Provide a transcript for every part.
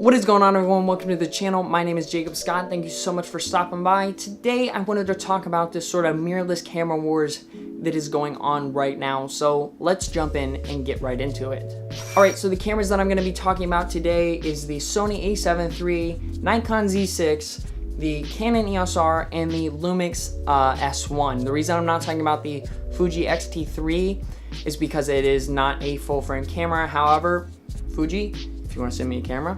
What is going on, everyone? Welcome to the channel. My name is Jacob Scott. Thank you so much for stopping by. Today I wanted to talk about this sort of mirrorless camera wars that is going on right now. So let's jump in and get right into it. Alright, so the cameras that I'm going to be talking about today is the Sony A7iii, Nikon Z6, the Canon EOS R, and the Lumix S1. The reason I'm not talking about the Fuji X-T3 is because it is not a full frame camera. However, Fuji, if you want to send me a camera,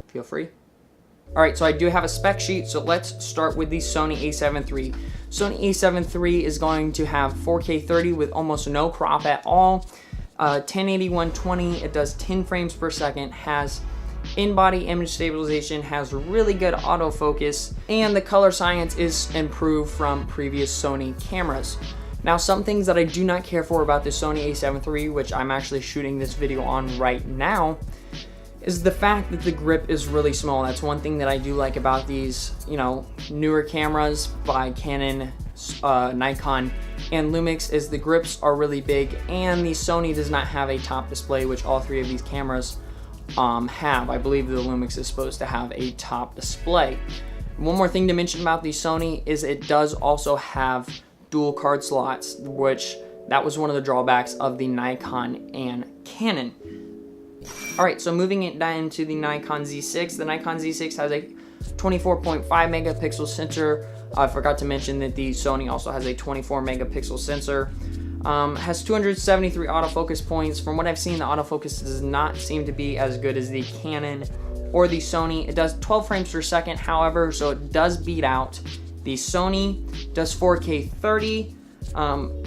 feel free. Alright, so I do have a spec sheet, so let's start with the Sony A7iii. Sony A7iii is going to have 4K 30 with almost no crop at all. 1080 120, it does 10 frames per second, has in-body image stabilization, has really good autofocus, and the color science is improved from previous Sony cameras. Now, some things that I do not care for about the Sony A7iii, which I'm actually shooting this video on right now, is the fact that the grip is really small. That's one thing that I do like about these, newer cameras by Canon, Nikon, and Lumix, is the grips are really big, and the Sony does not have a top display, which all three of these cameras have. I believe the Lumix is supposed to have a top display. One more thing to mention about the Sony is it does also have dual card slots, which that was one of the drawbacks of the Nikon and Canon. Alright, so moving it down into the Nikon Z6. The Nikon Z6 has a 24.5 megapixel sensor. I forgot to mention that the Sony also has a 24 megapixel sensor. Has 273 autofocus points. From what I've seen, the autofocus does not seem to be as good as the Canon or the Sony. It does 12 frames per second, however, so it does beat out the Sony. Does 4K 30.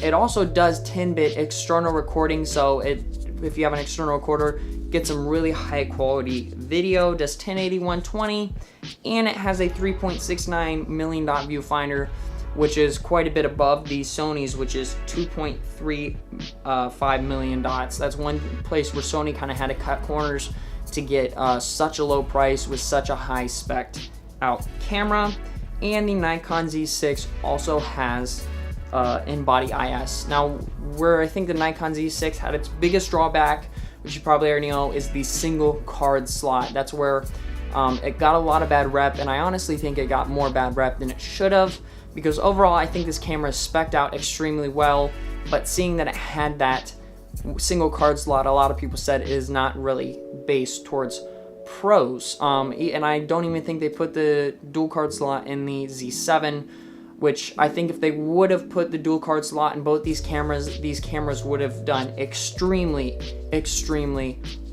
It also does 10-bit external recording, so if you have an external recorder, get some really high quality video. Does 1080 120, and it has a 3.69 million dot viewfinder, which is quite a bit above the Sony's, which is 2.35 million dots. That's one place where Sony kind of had to cut corners to get such a low price with such a high spec out camera. And the Nikon Z6 also has in-body IS. Now, where I think the Nikon Z6 had its biggest drawback, which you probably already know, is the single card slot. That's where it got a lot of bad rep, and I honestly think it got more bad rep than it should have, because overall I think this camera is spec'd out extremely well, but seeing that it had that single card slot, a lot of people said is not really based towards pros. And I don't even think they put the dual card slot in the Z7, which I think if they would have put the dual card slot in both these cameras would have done extremely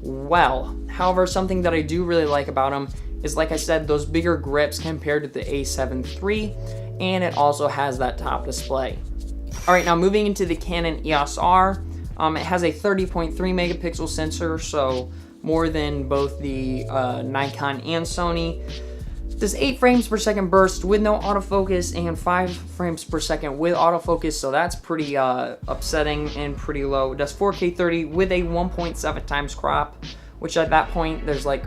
well. However, something that I do really like about them is, like I said, those bigger grips compared to the A7iii, and it also has that top display. Alright, now moving into the Canon EOS R, it has a 30.3 megapixel sensor, so more than both the Nikon and Sony. Does 8 frames per second burst with no autofocus, and 5 frames per second with autofocus, so that's pretty upsetting and pretty low. It does 4K 30 with a 1.7 times crop, which at that point there's like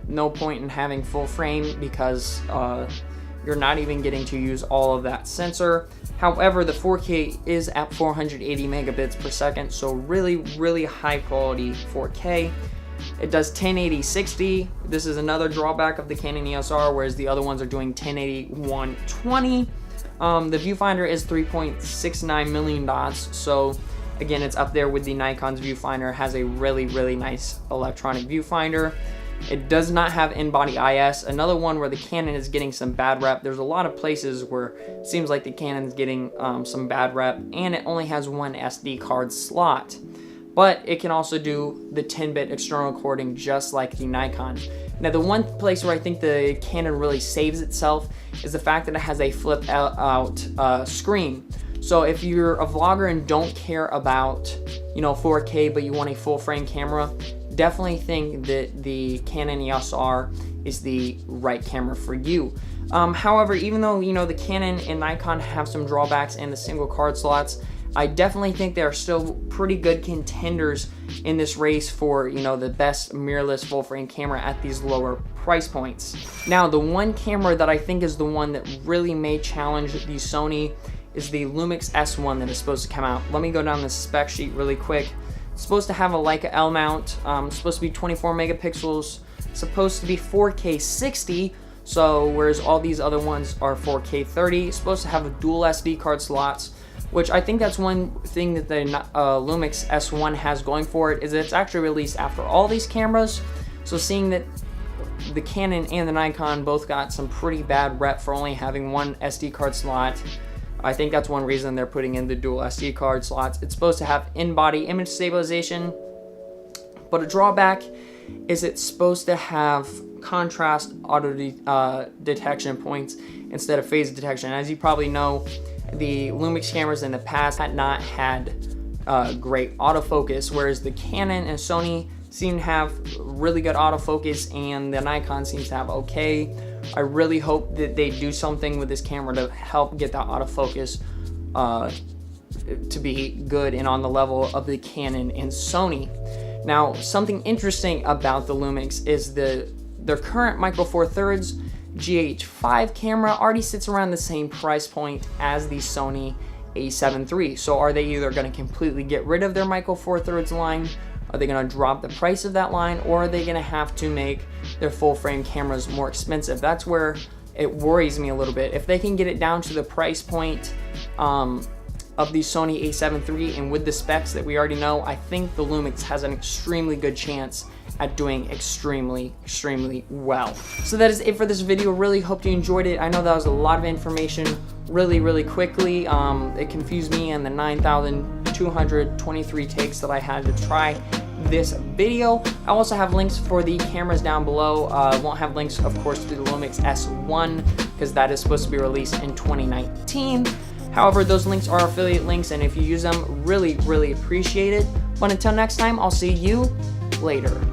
no point in having full frame, because you're not even getting to use all of that sensor. However, the 4K is at 480 megabits per second, so really high quality 4K. It does 1080 60. This is another drawback of the Canon EOS R, whereas the other ones are doing 1080 120. The viewfinder is 3.69 million dots, so again, it's up there with the Nikon's viewfinder. It has a really nice electronic viewfinder. It does not have in-body IS, another one where the Canon is getting some bad rep. There's a lot of places where it seems like the Canon's getting some bad rep, and it only has one SD card slot. But it can also do the 10-bit external recording just like the Nikon. Now, the one place where I think the Canon really saves itself is the fact that it has a flip out screen. So if you're a vlogger and don't care about 4K, but you want a full frame camera, definitely think that the Canon EOS R is the right camera for you. However, even though the Canon and Nikon have some drawbacks and the single card slots, I definitely think they're still pretty good contenders in this race for, the best mirrorless full frame camera at these lower price points. Now, the one camera that I think is the one that really may challenge the Sony is the Lumix S1 that is supposed to come out. Let me go down the spec sheet really quick. It's supposed to have a Leica L mount. It's supposed to be 24 megapixels, supposed to be 4K 60, so whereas all these other ones are 4K 30. It's supposed to have a dual SD card slots, which I think that's one thing that the Lumix S1 has going for it, is that it's actually released after all these cameras. So seeing that the Canon and the Nikon both got some pretty bad rep for only having one SD card slot, I think that's one reason they're putting in the dual SD card slots. It's supposed to have in-body image stabilization, but a drawback is it's supposed to have contrast auto detection points instead of phase detection. As you probably know, the Lumix cameras in the past had not had great autofocus, whereas the Canon and Sony seem to have really good autofocus, and the Nikon seems to have okay. I really hope that they do something with this camera to help get that autofocus to be good and on the level of the Canon and Sony. Now, something interesting about the Lumix is their current Micro Four Thirds GH5 camera already sits around the same price point as the Sony A7 III. So are they either going to completely get rid of their Micro Four Thirds line? Are they going to drop the price of that line, or are they going to have to make their full frame cameras more expensive? That's where it worries me a little bit. If they can get it down to the price point of the Sony A7 III and with the specs that we already know, I think the Lumix has an extremely good chance at doing extremely well. So that is it for this video. Really hope you enjoyed it. I know that was a lot of information really quickly. It confused me and the 9,223 takes that I had to try this video. I also have links for the cameras down below. Won't have links, of course, to the Lumix S1 because that is supposed to be released in 2019. However, those links are affiliate links, and if you use them, really appreciate it. But until next time, I'll see you later.